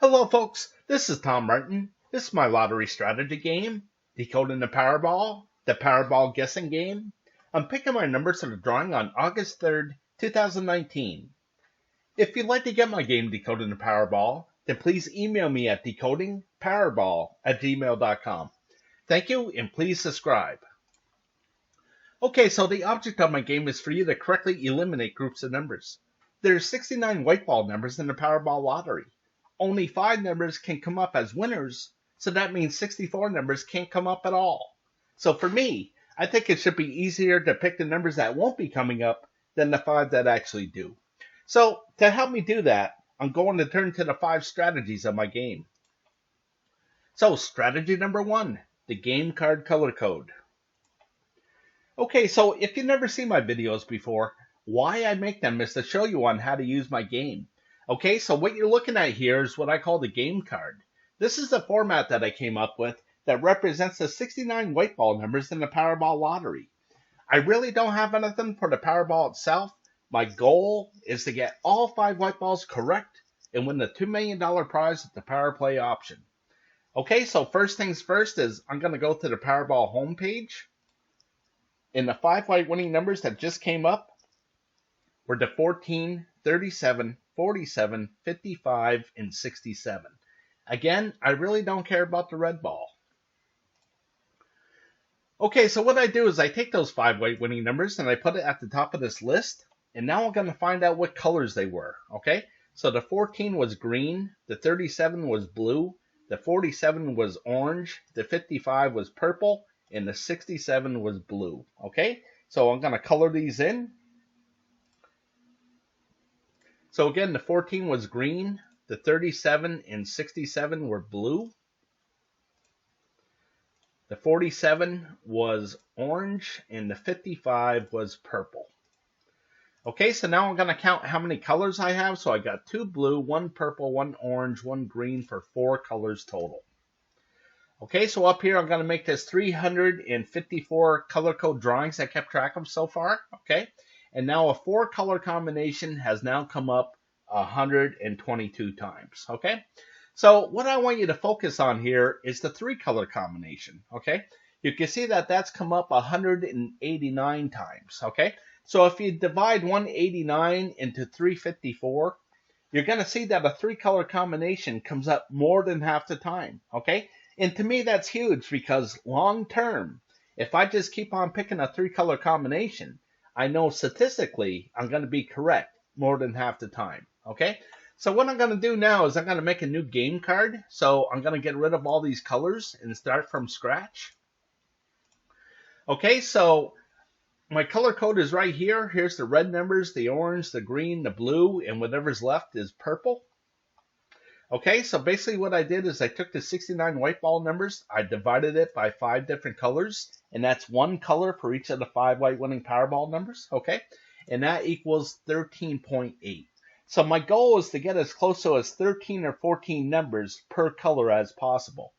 Hello folks, this is Tom Martin. This is my lottery strategy game, Decoding the Powerball guessing game. I'm picking my numbers for the drawing on August 3rd, 2019. If you'd like to get my game Decoding the Powerball, then please email me at decodingpowerball@gmail.com. Thank you and please subscribe. Okay, so the object of my game is for you to correctly eliminate groups of numbers. There are 69 white ball numbers in the Powerball Lottery. Only 5 numbers can come up as winners, so that means 64 numbers can't come up at all. So for me, I think it should be easier to pick the numbers that won't be coming up than the 5 that actually do. So to help me do that, I'm going to turn to the 5 strategies of my game. So strategy number 1, the game card color code. Okay, so if you've never seen my videos before, why I make them is to show you on how to use my game. Okay, so what you're looking at here is what I call the game card. This is the format that I came up with that represents the 69 white ball numbers in the Powerball Lottery. I really don't have anything for the Powerball itself. My goal is to get all 5 white balls correct and win the $2 million prize at the Power Play option. Okay, so first things first is I'm going to go to the Powerball homepage. And the 5 white winning numbers that just came up were the 14, 37, 47, 55, and 67. Again, I really don't care about the red ball. Okay, so what I do is I take those 5 white winning numbers and I put it at the top of this list. And now I'm going to find out what colors they were. Okay, so the 14 was green, the 37 was blue, the 47 was orange, the 55 was purple, and the 67 was blue. Okay, so I'm going to color these in. So again, the 14 was green, the 37 and 67 were blue, the 47 was orange, and the 55 was purple. Okay, so now I'm going to count how many colors I have. So I got 2 blue, 1 purple, 1 orange, 1 green for 4 colors total. Okay, so up here I'm going to make this 354 color code drawings I kept track of so far. Okay, and now a 4 color combination has now come up 122 times. Okay, so what I want you to focus on here is the 3 color combination. Okay, you can see that that's come up 189 times. Okay, so if you divide 189 into 354, you're going to see that a 3 color combination comes up more than half the time. Okay, and to me that's huge because long term, if I just keep on picking a 3 color combination, I know statistically I'm going to be correct more than half the time. Okay, so what I'm going to do now is I'm going to make a new game card. So I'm going to get rid of all these colors and start from scratch. Okay, so my color code is right here. Here's the red numbers, the orange, the green, the blue, and whatever's left is purple. Okay, so basically what I did is I took the 69 white ball numbers, I divided it by 5 different colors, and that's 1 color for each of the 5 white winning Powerball numbers. Okay, and that equals 13.8. So my goal is to get as close to as 13 or 14 numbers per color as possible,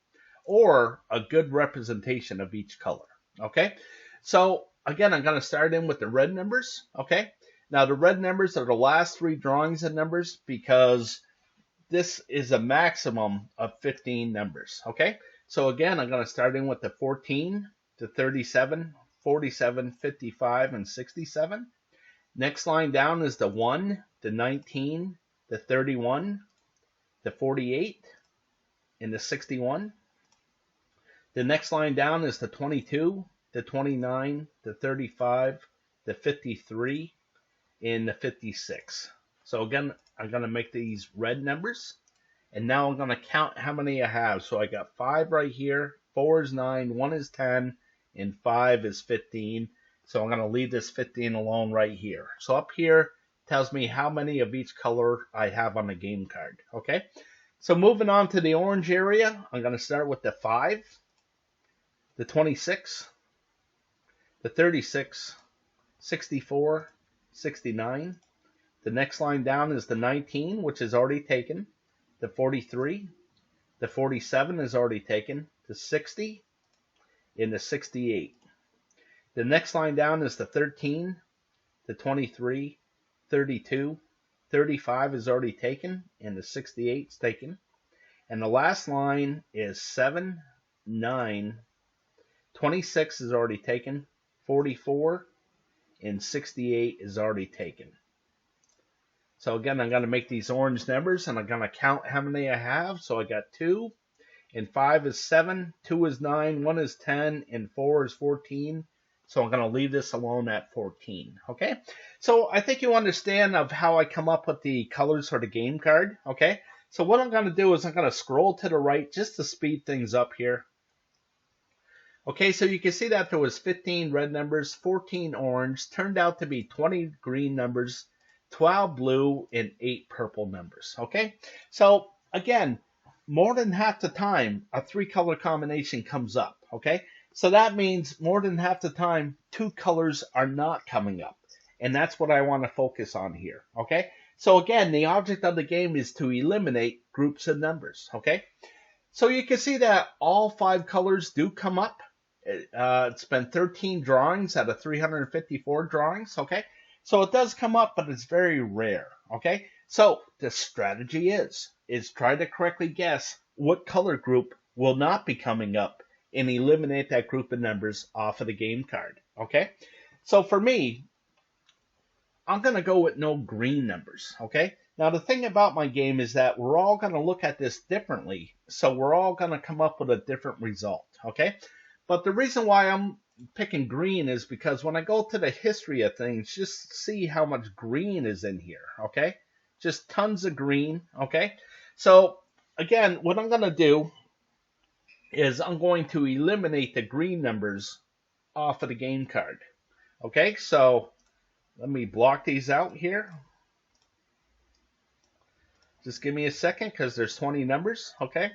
or a good representation of each color. Okay, so again, I'm going to start in with the red numbers. Okay, now the red numbers are the last 3 drawings of numbers because this is a maximum of 15 numbers. Okay, so again, I'm going to start in with the 14, the 37, 47, 55, and 67. Next line down is the 1, the 19, the 31, the 48, and the 61. The next line down is the 22, the 29, the 35, the 53, and the 56. So again, I'm going to make these red numbers. And now I'm going to count how many I have. So I got 5 right here, 4 is 9, 1 is 10, and 5 is 15. So I'm going to leave this 15 alone right here. So up here tells me how many of each color I have on the game card. Okay, so moving on to the orange area, I'm going to start with the 5, the 26, the 36, 64, 69. The next line down is the 19, which is already taken. The 43, the 47 is already taken. The 60, and the 68. The next line down is the 13, the 23, 32, 35 is already taken, and the 68 is taken. And the last line is 7, 9, 26 is already taken, 44, and 68 is already taken. So again, I'm going to make these orange numbers, and I'm going to count how many I have. So I got 2, and 5 is 7, 2 is 9, 1 is 10, and 4 is 14. So I'm going to leave this alone at 14. Okay, so I think you understand of how I come up with the colors for the game card. Okay, so what I'm going to do is I'm going to scroll to the right just to speed things up here. Okay, so you can see that there was 15 red numbers, 14 orange, turned out to be 20 green numbers, 12 blue, and 8 purple numbers. Okay, so again, more than half the time, a 3-color combination comes up. Okay, so that means more than half the time, 2 colors are not coming up. And that's what I want to focus on here. Okay, so again, the object of the game is to eliminate groups of numbers. Okay, so you can see that all 5 colors do come up. It's been 13 drawings out of 354 drawings, okay? So it does come up, but it's very rare, okay? So the strategy is try to correctly guess what color group will not be coming up and eliminate that group of numbers off of the game card, okay? So for me, I'm going to go with no green numbers, okay? Now the thing about my game is that we're all going to look at this differently, so we're all going to come up with a different result, okay? But the reason why I'm picking green is because when I go to the history of things, just see how much green is in here, okay? Just tons of green, okay? So, again, what I'm going to do is I'm going to eliminate the green numbers off of the game card, okay? So, let me block these out here. Just give me a second because there's 20 numbers, okay?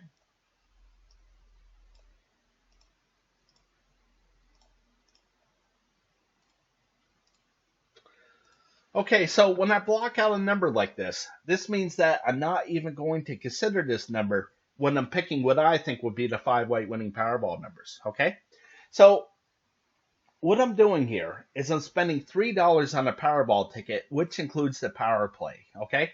Okay, so when I block out a number like this means that I'm not even going to consider this number when I'm picking what I think would be the 5 white winning Powerball numbers, okay? So what I'm doing here is I'm spending $3 on a Powerball ticket, which includes the power play, okay?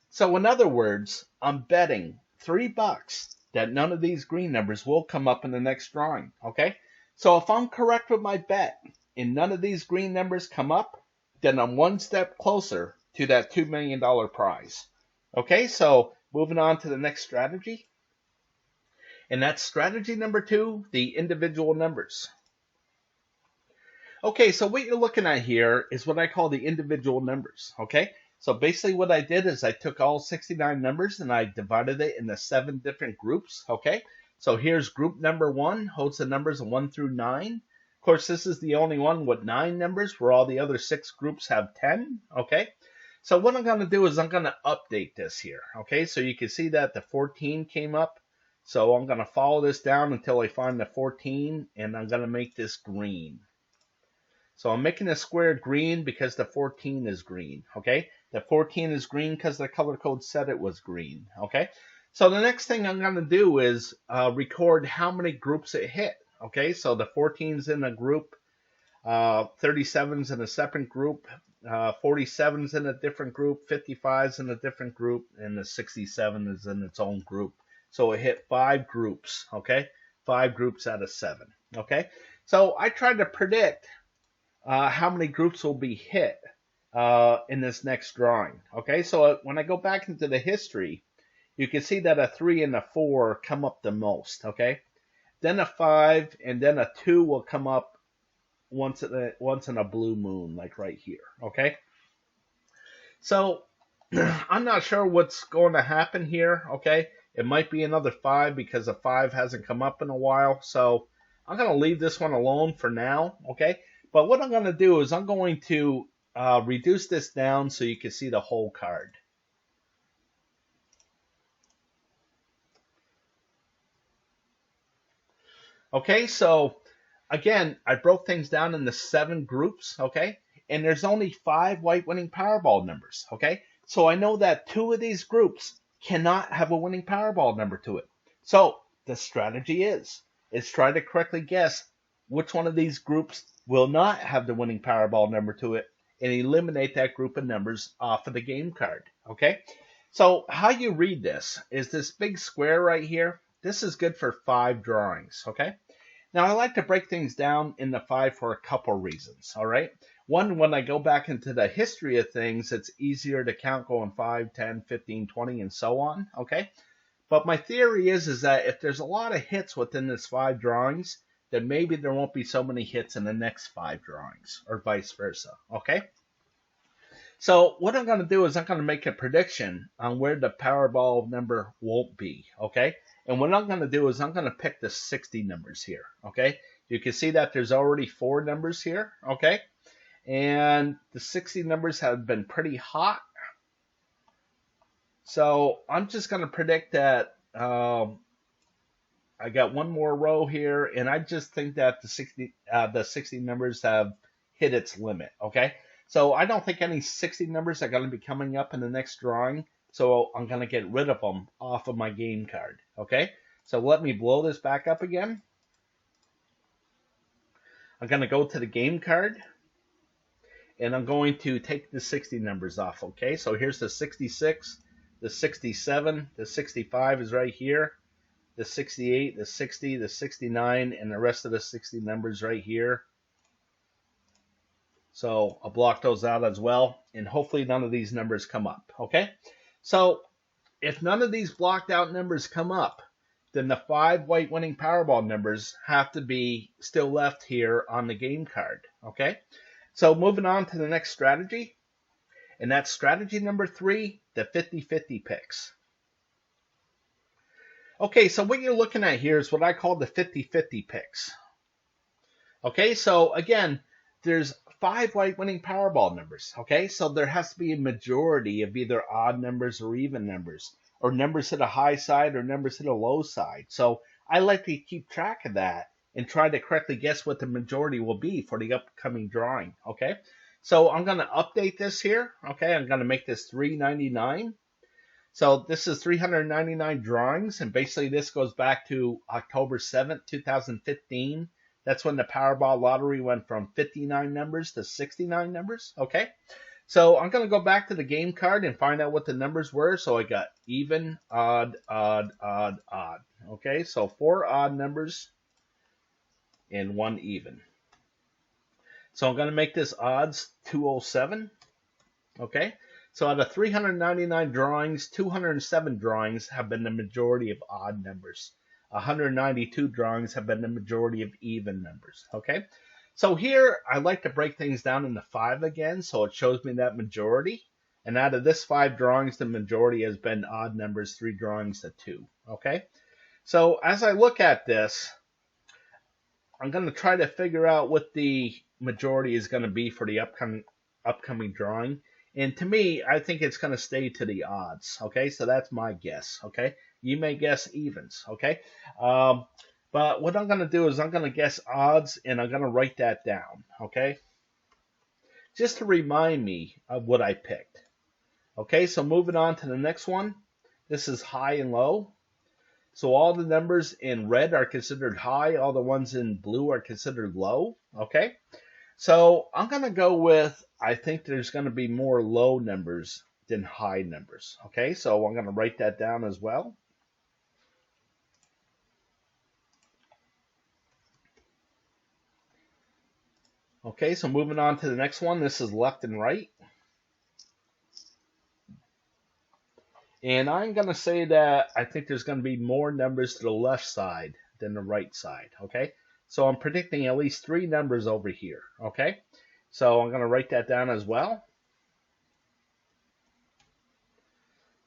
So in other words, I'm betting $3 that none of these green numbers will come up in the next drawing, okay? So if I'm correct with my bet and none of these green numbers come up, then I'm one step closer to that $2 million prize. Okay, so moving on to the next strategy. And that's strategy number 2, the individual numbers. Okay, so what you're looking at here is what I call the individual numbers. Okay, so basically what I did is I took all 69 numbers and I divided it into 7 different groups. Okay, so here's group number 1, holds the numbers 1 through 9. Of course, this is the only one with 9 numbers, where all the other 6 groups have 10, okay? So what I'm going to do is I'm going to update this here, okay? So you can see that the 14 came up. So I'm going to follow this down until I find the 14, and I'm going to make this green. So I'm making the square green because the 14 is green, okay? The 14 is green because the color code said it was green, okay? So the next thing I'm going to do is record how many groups it hit. Okay, so the 14's in a group, 37's in a separate group, 47's in a different group, 55's in a different group, and the 67 is in its own group. So it hit 5 groups, okay? 5 groups out of 7, okay? So I tried to predict how many groups will be hit in this next drawing, okay? So when I go back into the history, you can see that a 3 and a 4 come up the most, okay? Then a 5, and then a 2 will come up once in a blue moon, like right here, okay? So, I'm not sure what's going to happen here, okay? It might be another 5 because a 5 hasn't come up in a while, so I'm going to leave this one alone for now, okay? But what I'm going to do is I'm going to reduce this down so you can see the whole card. Okay, so again, I broke things down into 7 groups, okay? And there's only 5 white winning Powerball numbers, okay? So I know that 2 of these groups cannot have a winning Powerball number to it. So the strategy is try to correctly guess which one of these groups will not have the winning Powerball number to it and eliminate that group of numbers off of the game card, okay? So how you read this is this big square right here. This is good for 5 drawings, okay? Now I like to break things down into 5 for a couple reasons, all right? One, when I go back into the history of things, it's easier to count going 5, 10, 15, 20, and so on, okay? But my theory is that if there's a lot of hits within this 5 drawings, then maybe there won't be so many hits in the next 5 drawings, or vice versa, okay? So what I'm going to do is I'm going to make a prediction on where the Powerball number won't be, okay? And what I'm going to do is I'm going to pick the 60 numbers here, okay? You can see that there's already 4 numbers here, okay? And the 60 numbers have been pretty hot. So I'm just going to predict that I got one more row here, and I just think that the 60 numbers have hit its limit, okay? So I don't think any 60 numbers are going to be coming up in the next drawing, so I'm going to get rid of them off of my game card, okay? So let me blow this back up again. I'm going to go to the game card, and I'm going to take the 60 numbers off, okay? So here's the 66, the 67, the 65 is right here, the 68, the 60, the 69, and the rest of the 60 numbers right here. So I'll block those out as well, and hopefully none of these numbers come up, okay? So if none of these blocked out numbers come up, then the 5 white winning Powerball numbers have to be still left here on the game card, okay? So moving on to the next strategy, and that's strategy number 3, the 50-50 picks. Okay, so what you're looking at here is what I call the 50-50 picks. Okay, so again, there's 5 white winning Powerball numbers, okay? So there has to be a majority of either odd numbers or even numbers, or numbers to the high side or numbers to the low side. So I like to keep track of that and try to correctly guess what the majority will be for the upcoming drawing, okay? So I'm going to update this here, okay? I'm going to make this 399. So this is 399 drawings, and basically this goes back to October 7th, 2015. That's when the Powerball Lottery went from 59 numbers to 69 numbers, okay? So I'm going to go back to the game card and find out what the numbers were. So I got even, odd, odd, odd, odd, okay? So 4 odd numbers and 1 even. So I'm going to make this odds 207, okay? So out of 399 drawings, 207 drawings have been the majority of odd numbers. 192 drawings have been the majority of even numbers, okay? So here, I like to break things down into 5 again, so it shows me that majority. And out of this 5 drawings, the majority has been odd numbers, 3 drawings to 2, okay? So as I look at this, I'm going to try to figure out what the majority is going to be for the upcoming drawing. And to me, I think it's going to stay to the odds, okay? So that's my guess, okay? You may guess evens, okay? But what I'm going to do is I'm going to guess odds, and I'm going to write that down, okay? Just to remind me of what I picked. Okay, so moving on to the next one. This is high and low. So all the numbers in red are considered high. All the ones in blue are considered low, okay? So I'm going to go with, I think there's going to be more low numbers than high numbers, okay? So I'm going to write that down as well. Okay, so moving on to the next one. This is left and right. And I'm going to say that I think there's going to be more numbers to the left side than the right side, okay? So I'm predicting at least 3 numbers over here, okay? So I'm going to write that down as well.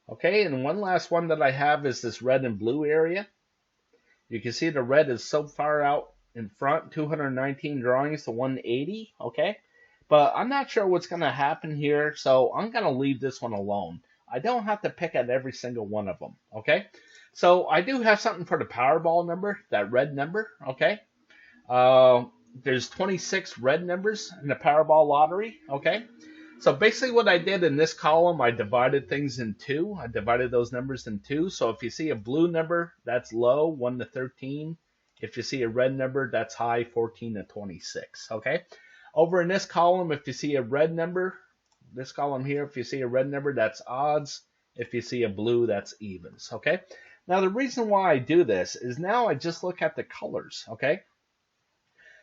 Okay, and one last one that I have is this red and blue area. You can see the red is so far out in front, 219 drawings to 180, okay? But I'm not sure what's going to happen here, so I'm going to leave this one alone. I don't have to pick at every single one of them, okay? So I do have something for the Powerball number, that red number, okay? There's 26 red numbers in the Powerball Lottery, okay? So basically what I did in this column, I divided things in 2. I divided those numbers in 2. So if you see a blue number, that's low, 1 to 13. If you see a red number, that's high, 14 to 26, okay? Over in this column, if you see a red number, this column here, if you see a red number, that's odds. If you see a blue, that's evens, okay? Now, the reason why I do this is now I just look at the colors, okay?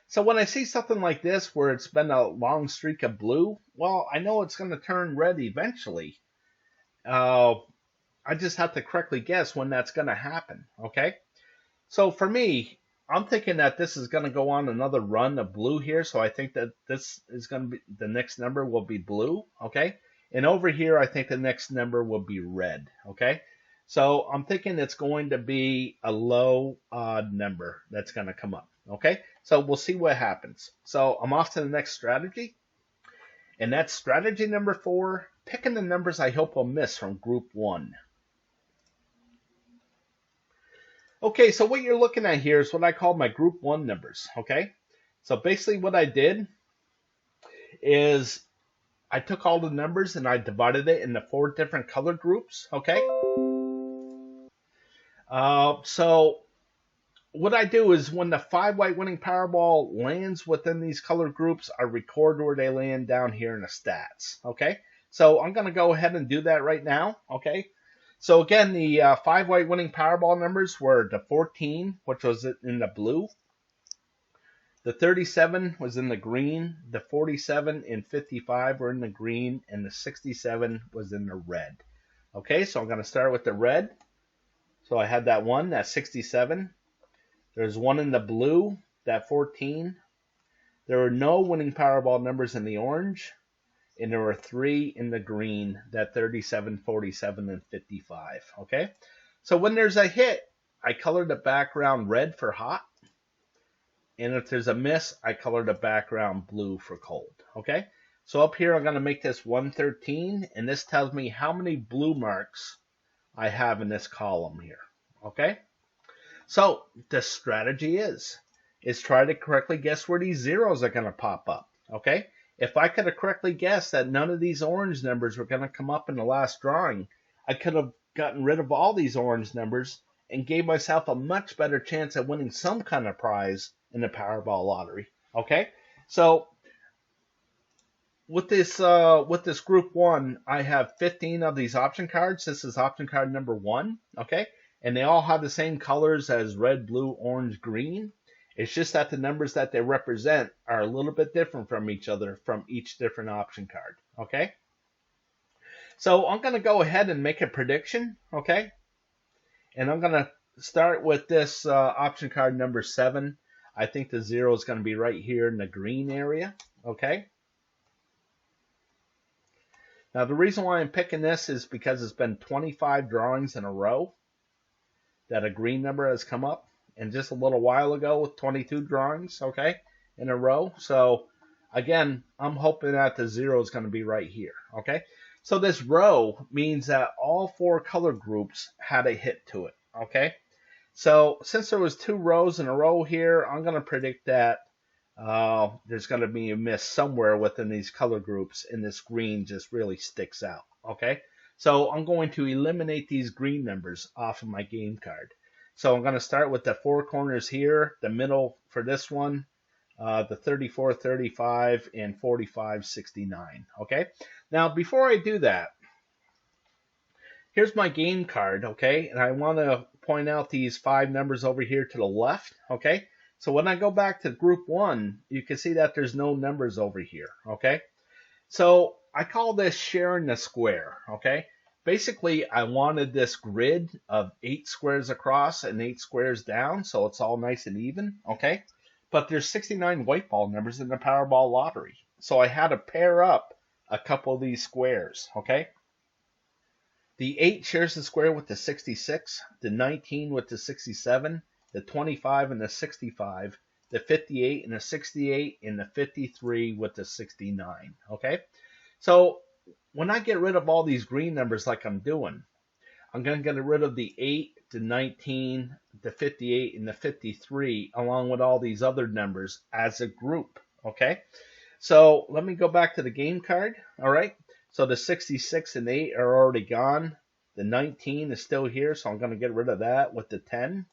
So when I see something like this where it's been a long streak of blue, well, I know it's going to turn red eventually. I just have to correctly guess when that's going to happen, okay? So for me, I'm thinking that this is going to go on another run of blue here, so I think that this is going to be, the next number will be blue, okay? And over here, I think the next number will be red, okay? So I'm thinking it's going to be a low odd number that's going to come up, okay? So we'll see what happens. So I'm off to the next strategy, and that's strategy number 4, picking the numbers I hope will miss from group 1. Okay, so what you're looking at here is what I call my group 1 numbers, okay? So basically what I did is I took all the numbers and I divided it into 4 different color groups, okay? So what I do is when the 5 white winning Powerball lands within these color groups, I record where they land down here in the stats, okay? So I'm going to go ahead and do that right now, okay? So again, the 5 white winning Powerball numbers were the 14, which was in the blue. The 37 was in the green. The 47 and 55 were in the green. And the 67 was in the red. Okay, so I'm going to start with the red. So I had that one, that 67. There's one in the blue, that 14. There were no winning Powerball numbers in the orange. And there were 3 in the green, that 37, 47, and 55, okay? So when there's a hit, I color the background red for hot. And if there's a miss, I color the background blue for cold, okay? So up here, I'm going to make this 113, and this tells me how many blue marks I have in this column here, okay? So the strategy is try to correctly guess where these zeros are going to pop up, okay? If I could have correctly guessed that none of these orange numbers were going to come up in the last drawing, I could have gotten rid of all these orange numbers and gave myself a much better chance at winning some kind of prize in the Powerball Lottery. Okay? So with this group 1, I have 15 of these option cards. This is option card number 1. Okay? And they all have the same colors as red, blue, orange, green. It's just that the numbers that they represent are a little bit different from each other from each different option card, okay? So I'm going to go ahead and make a prediction, okay? And I'm going to start with this option card number 7. I think the 0 is going to be right here in the green area, okay? Now the reason why I'm picking this is because it's been 25 drawings in a row that a green number has come up. And just a little while ago with 22 drawings, okay, in a row. So, again, I'm hoping that the 0 is going to be right here, okay? So this row means that all 4 color groups had a hit to it, okay? So since there was 2 rows in a row here, I'm going to predict that there's going to be a miss somewhere within these color groups, and this green just really sticks out, okay? So I'm going to eliminate these green numbers off of my game card. So I'm going to start with the 4 corners here, the middle for this one, the 34, 35, and 45, 69. Okay? Now, before I do that, here's my game card, okay? And I want to point out these 5 numbers over here to the left, okay? So when I go back to group 1, you can see that there's no numbers over here, okay? So I call this sharing the square, okay? Basically, I wanted this grid of 8 squares across and 8 squares down, so it's all nice and even, okay? But there's 69 white ball numbers in the Powerball Lottery, so I had to pair up a couple of these squares, okay? The 8 shares the square with the 66, the 19 with the 67, the 25 and the 65, the 58 and the 68, and the 53 with the 69, okay? So when I get rid of all these green numbers like I'm doing, I'm going to get rid of the 8, the 19, the 58, and the 53, along with all these other numbers as a group, okay? So let me go back to the game card, all right? So the 66 and 8 are already gone. The 19 is still here, so I'm going to get rid of that with the 10.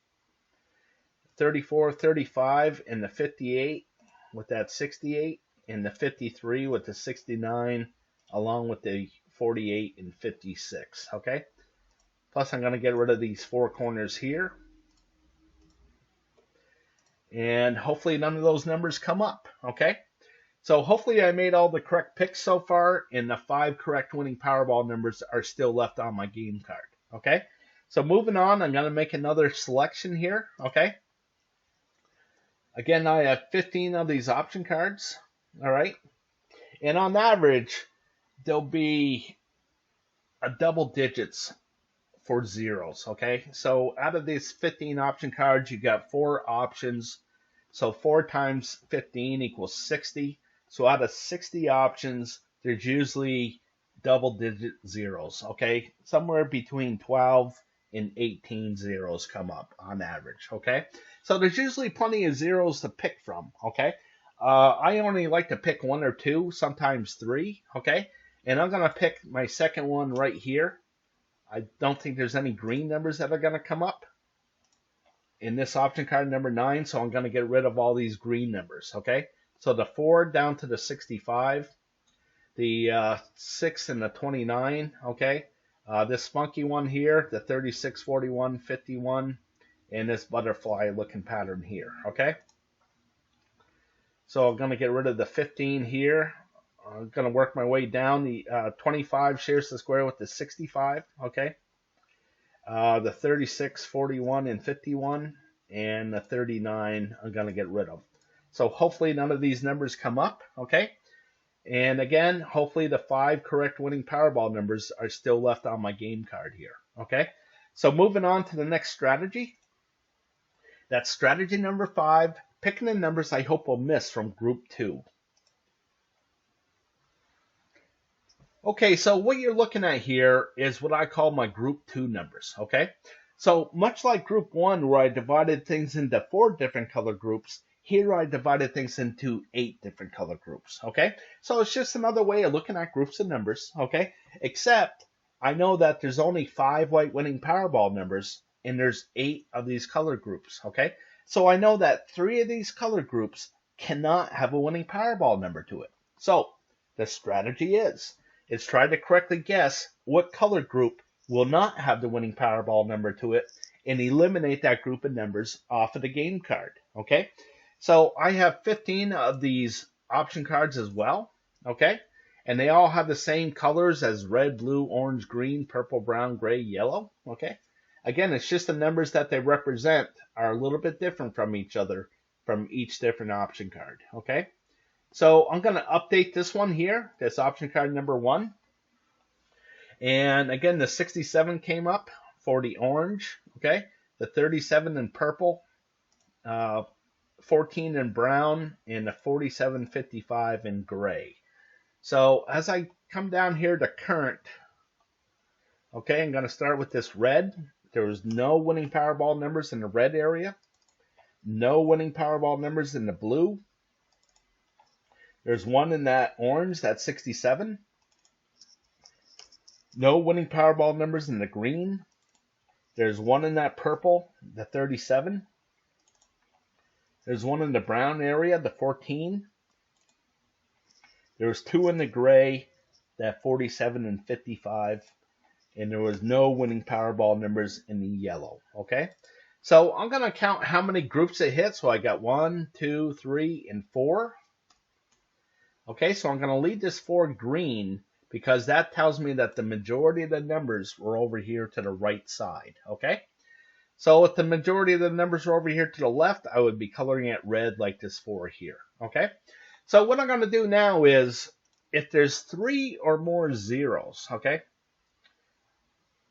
34, 35, and the 58 with that 68, and the 53 with the 69, along with the 48, and 56, okay? Plus, I'm going to get rid of these four corners here. And hopefully none of those numbers come up, okay? So hopefully I made all the correct picks so far, and the 5 correct winning Powerball numbers are still left on my game card, okay? So moving on, I'm going to make another selection here, okay? Again, I have 15 of these option cards, all right? And on average, there'll be a double digits for zeros, okay? So out of these 15 option cards, you got 4 options. So 4 times 15 equals 60. So out of 60 options, there's usually double digit zeros, okay? Somewhere between 12 and 18 zeros come up on average, okay? So there's usually plenty of zeros to pick from, okay? I only like to pick 1 or 2, sometimes 3, okay? And I'm going to pick my second one right here. I don't think there's any green numbers that are going to come up in this option card number 9, so I'm going to get rid of all these green numbers, okay? So the 4 down to the 65, the 6 and the 29, okay? This funky one here, the 36, 41, 51, and this butterfly looking pattern here, okay? So I'm going to get rid of the 15 here. I'm going to work my way down. The 25 shares the square with the 65, okay? The 36, 41, and 51, and the 39 I'm going to get rid of. So hopefully none of these numbers come up, okay? And again, hopefully the 5 correct winning Powerball numbers are still left on my game card here, okay? So moving on to the next strategy. That's strategy number 5, picking the numbers I hope will miss from group 2. Okay, so what you're looking at here is what I call my group 2 numbers, okay? So much like group 1 where I divided things into 4 different color groups, here I divided things into 8 different color groups, okay? So it's just another way of looking at groups of numbers, okay? Except I know that there's only 5 white winning Powerball numbers and there's 8 of these color groups, okay? So I know that 3 of these color groups cannot have a winning Powerball number to it. So the strategy is try to correctly guess what color group will not have the winning Powerball number to it and eliminate that group of numbers off of the game card, okay? So I have 15 of these option cards as well, okay? And they all have the same colors as red, blue, orange, green, purple, brown, gray, yellow, okay? Again, it's just the numbers that they represent are a little bit different from each other from each different option card, okay? So I'm going to update this one here, this option card number 1. And again, the 67 came up for the orange, okay? The 37 in purple, 14 in brown, and the 47.55 in gray. So as I come down here to current, okay, I'm going to start with this red. There was no winning Powerball numbers in the red area. No winning Powerball numbers in the blue. There's one in that orange, that's 67. No winning Powerball numbers in the green. There's one in that purple, the 37. There's one in the brown area, the 14. There's 2 in the gray, that 47 and 55. And there was no winning Powerball numbers in the yellow, okay? So I'm going to count how many groups it hit. So I got 1, 2, 3, and 4. Okay, so I'm going to leave this 4 green because that tells me that the majority of the numbers were over here to the right side, okay? So if the majority of the numbers are over here to the left, I would be coloring it red like this 4 here, okay? So what I'm going to do now is, if there's 3 or more zeros, okay?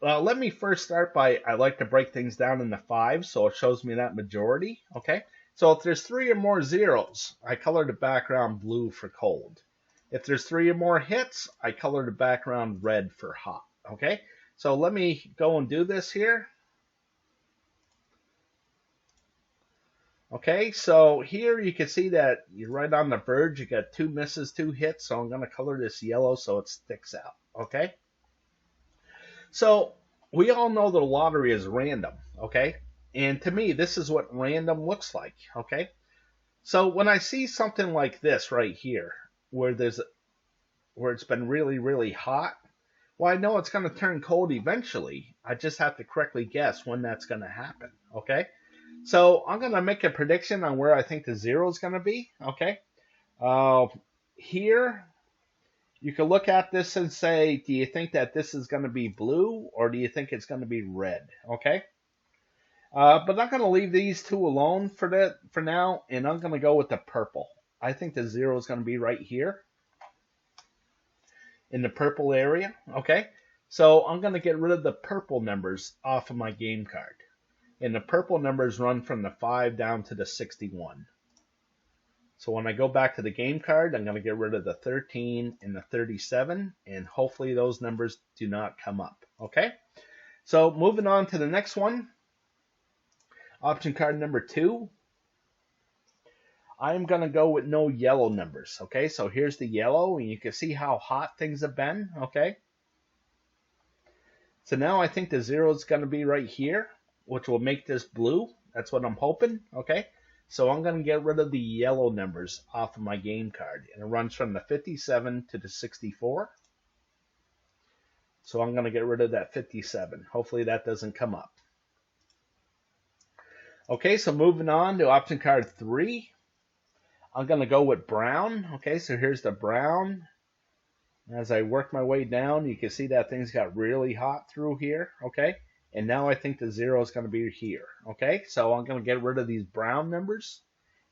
Let me first start by, I like to break things down into 5, so it shows me that majority, okay? So if there's 3 or more zeros, I color the background blue for cold. If there's 3 or more hits, I color the background red for hot, okay? So let me go and do this here. Okay, so here you can see that you're right on the verge. You got 2 misses, 2 hits, so I'm going to color this yellow so it sticks out, okay? So we all know the lottery is random, okay? And to me, this is what random looks like, okay? So when I see something like this right here, where it's been really, really hot, Well, I know it's going to turn cold eventually. I just have to correctly guess when that's going to happen. Okay. So I'm going to make a prediction on where I think the 0 is going to be. Okay. Here, you can look at this and say, do you think that this is going to be blue or do you think it's going to be red? Okay. But I'm going to leave these two alone for now, and I'm going to go with the purple. I think the 0 is going to be right here in the purple area. Okay. So I'm going to get rid of the purple numbers off of my game card. And the purple numbers run from the 5 down to the 61. So when I go back to the game card, I'm going to get rid of the 13 and the 37, and hopefully those numbers do not come up. Okay? So moving on to the next one, option card number 2. I'm going to go with no yellow numbers. Okay? So here's the yellow, and you can see how hot things have been. Okay? So now I think the 0 is going to be right here, which will make this blue. That's what I'm hoping. Okay? So I'm going to get rid of the yellow numbers off of my game card. And it runs from the 57 to the 64. So I'm going to get rid of that 57. Hopefully that doesn't come up. Okay, so moving on to option card 3. I'm going to go with brown. Okay, so here's the brown. As I work my way down, you can see that things got really hot through here. Okay. And now I think the 0 is going to be here. Okay, so I'm going to get rid of these brown numbers.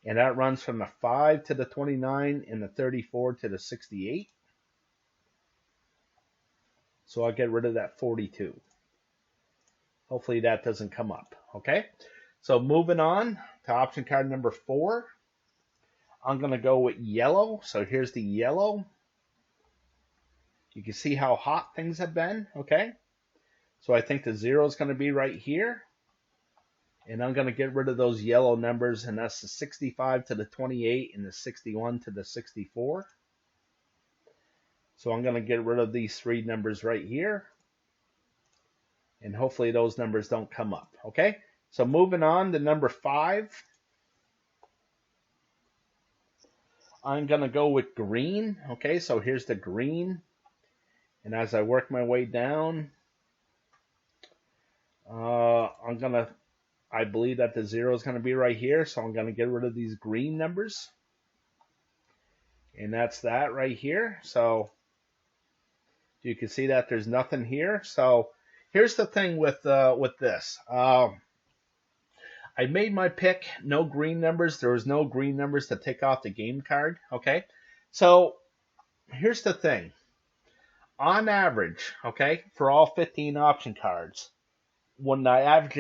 And that runs from the 5 to the 29 and the 34 to the 68. So I'll get rid of that 42. Hopefully that doesn't come up. Okay, so moving on to option card number 4. I'm going to go with yellow. So here's the yellow. You can see how hot things have been. Okay. So I think the 0 is going to be right here. And I'm going to get rid of those yellow numbers. And that's the 65 to the 28 and the 61 to the 64. So I'm going to get rid of these 3 numbers right here. And hopefully those numbers don't come up. Okay. So moving on to number 5. I'm going to go with green. Okay. So here's the green. And as I work my way down, I believe that the 0 is going to be right here, so I'm going to get rid of these green numbers. And that's that right here. So you can see that there's nothing here. So here's the thing with this. I made my pick, no green numbers. There was no green numbers to take off the game card. Okay, so here's the thing. On average, okay, for all 15 option cards, when I average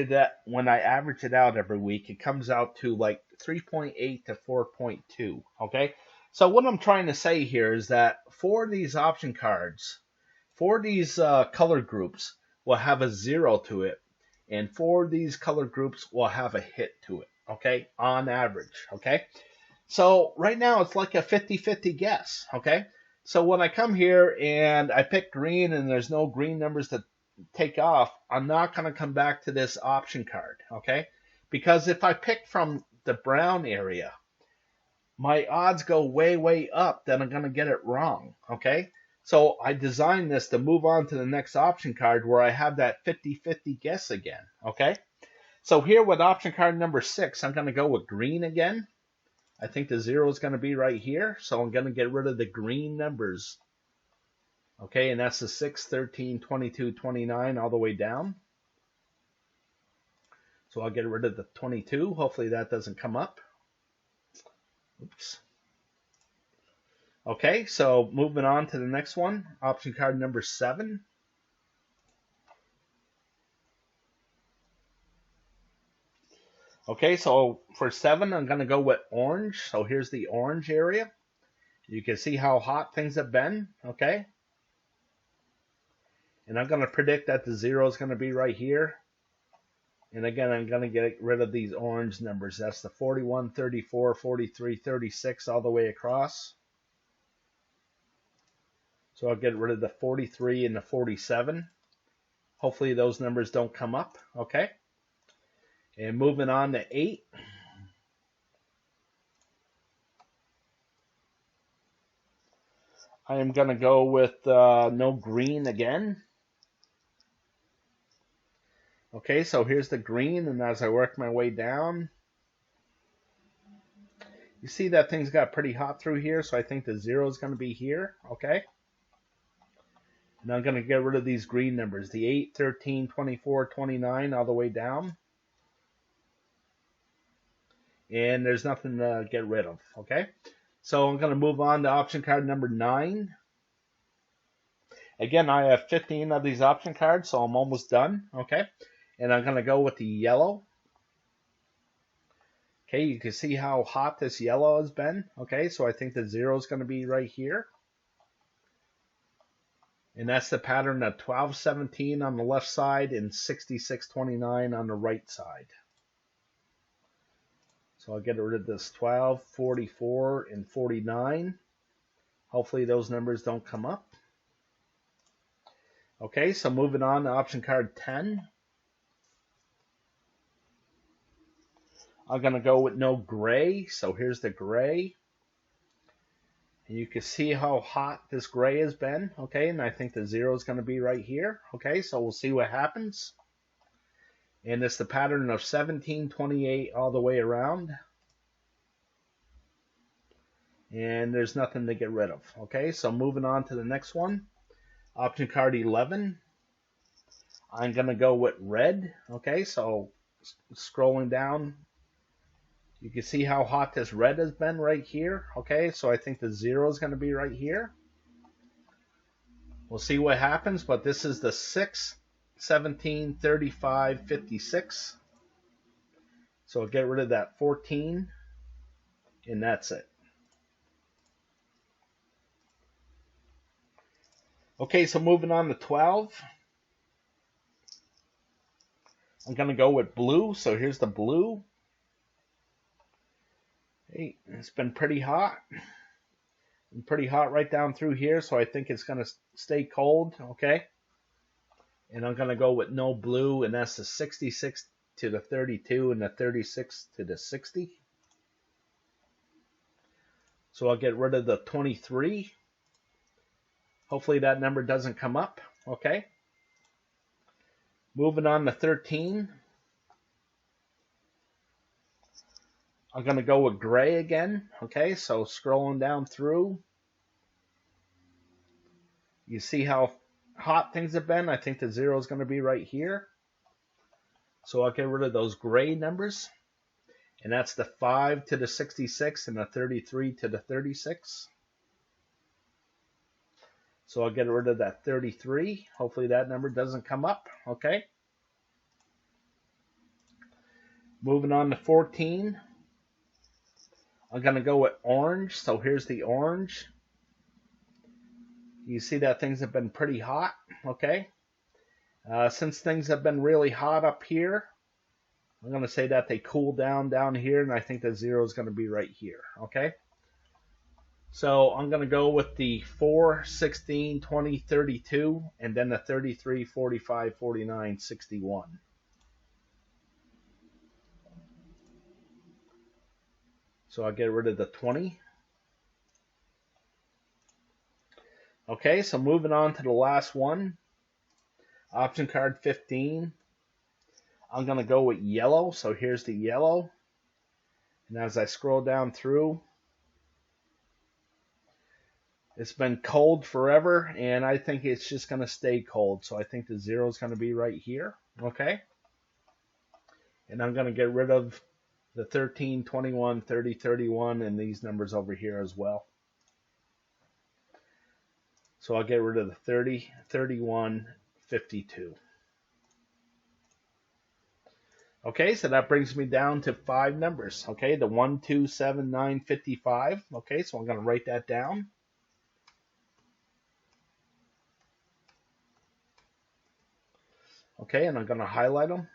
it out every week, it comes out to like 3.8 to 4.2. Okay, so what I'm trying to say here is that for these option cards, for these color groups, will have a 0 to it, and for these color groups, will have a hit to it. Okay, on average. Okay, so right now it's like a 50-50 guess. Okay, so when I come here and I pick green and there's no green numbers to take off, I'm not going to come back to this option card, okay? Because if I pick from the brown area, my odds go way, way up that I'm going to get it wrong, okay? So I designed this to move on to the next option card where I have that 50-50 guess again, okay? So here with option card number 6, I'm going to go with green again. I think the 0 is going to be right here, so I'm going to get rid of the green numbers. Okay, and that's the 6, 13, 22, 29, all the way down. So I'll get rid of the 22. Hopefully that doesn't come up. Oops. Okay, so moving on to the next one, option card number 7. Okay, so for 7, I'm going to go with orange. So here's the orange area. You can see how hot things have been, okay? And I'm going to predict that the 0 is going to be right here. And again, I'm going to get rid of these orange numbers. That's the 41, 34, 43, 36, all the way across. So I'll get rid of the 43 and the 47. Hopefully those numbers don't come up, okay? And moving on to 8. I am going to go with no green again. Okay, so here's the green, and as I work my way down, you see that things got pretty hot through here, so I think the 0 is going to be here, okay? And I'm going to get rid of these green numbers, the 8, 13, 24, 29, all the way down. And there's nothing to get rid of, okay? So I'm going to move on to option card number 9. Again, I have 15 of these option cards, so I'm almost done, okay? And I'm going to go with the yellow. Okay, you can see how hot this yellow has been. Okay, so I think the 0 is going to be right here. And that's the pattern of 1217 on the left side and 6629 on the right side. So I'll get rid of this 12, 44, and 49. Hopefully those numbers don't come up. Okay, so moving on to option card 10. I'm going to go with no gray. So here's the gray. And you can see how hot this gray has been. Okay, and I think the 0 is going to be right here. Okay, so we'll see what happens. And it's the pattern of 17, 28 all the way around. And there's nothing to get rid of. Okay, so moving on to the next one. Option card 11. I'm going to go with red. Okay, so scrolling down, you can see how hot this red has been right here. Okay, so I think the 0 is going to be right here. We'll see what happens, but this is the 6, 17, 35, 56. So I'll get rid of that 14, and that's it. Okay, so moving on to 12. I'm going to go with blue, so here's the blue. Hey, it's been pretty hot. Pretty hot right down through here, so I think it's going to stay cold, okay? And I'm going to go with no blue, and that's the 66 to the 32 and the 36 to the 60. So I'll get rid of the 23. Hopefully that number doesn't come up, okay? Moving on to 13. I'm going to go with gray again, okay? So scrolling down through, you see how hot things have been. I think the 0 is going to be right here. So I'll get rid of those gray numbers. And that's the 5 to the 66 and the 33 to the 36. So I'll get rid of that 33. Hopefully that number doesn't come up, okay? Moving on to 14. I'm going to go with orange. So here's the orange. You see that things have been pretty hot, okay? Since things have been really hot up here, I'm going to say that they cool down here, and I think the 0 is going to be right here, okay? So I'm going to go with the 4, 16, 20, 32, and then the 33, 45, 49, 61. So I'll get rid of the 20. Okay, so moving on to the last one. Option card 15. I'm going to go with yellow. So here's the yellow. And as I scroll down through, it's been cold forever, and I think it's just going to stay cold. So I think the 0 is going to be right here. Okay. And I'm going to get rid of the 13, 21, 30, 31, and these numbers over here as well. So I'll get rid of the 30, 31, 52. Okay, so that brings me down to 5 numbers. Okay, the 1, 2, 7, 9, 55. Okay, so I'm going to write that down. Okay, and I'm going to highlight them.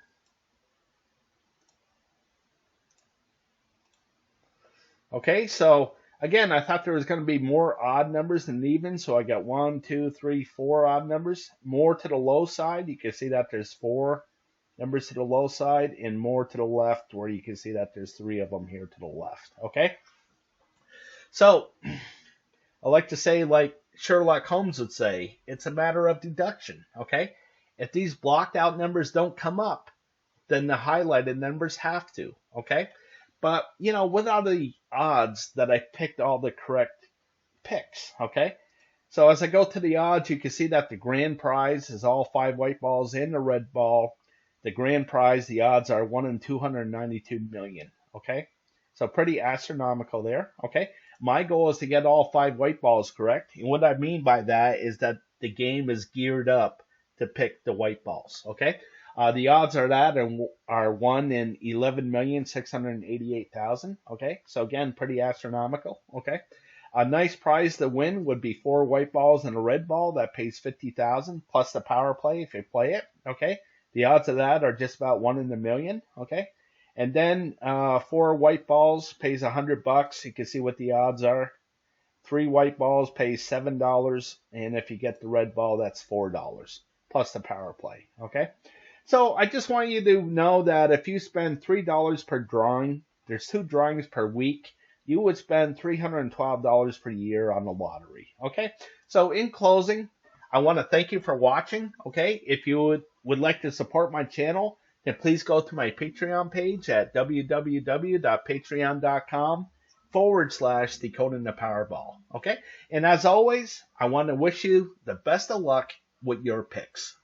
Okay, so again, I thought there was going to be more odd numbers than even, so I got 1, 2, 3, 4 odd numbers. More to the low side, you can see that there's 4 numbers to the low side, and more to the left, where you can see that there's 3 of them here to the left. Okay, so I like to say, like, Sherlock Holmes would say, it's a matter of deduction, okay? If these blocked out numbers don't come up, then the highlighted numbers have to, okay? But, what are the odds that I picked all the correct picks, okay? So as I go to the odds, you can see that the grand prize is all 5 white balls and the red ball. The grand prize, the odds are 1 in 292 million, okay? So pretty astronomical there, okay? My goal is to get all 5 white balls correct. And what I mean by that is that the game is geared up to pick the white balls, okay? The odds are 1 in 11,688,000, okay? So again, pretty astronomical, okay? A nice prize to win would be 4 white balls and a red ball. That pays 50,000 plus the power play if you play it, okay? The odds of that are just about 1 in a million, okay? And then 4 white balls pays $100. You can see what the odds are. 3 white balls pays $7, and if you get the red ball, that's $4 plus the power play, okay? So I just want you to know that if you spend $3 per drawing, there's 2 drawings per week, you would spend $312 per year on the lottery, okay? So in closing, I want to thank you for watching, okay? If you would like to support my channel, then please go to my Patreon page at www.patreon.com/Decoding the Powerball, okay? And as always, I want to wish you the best of luck with your picks.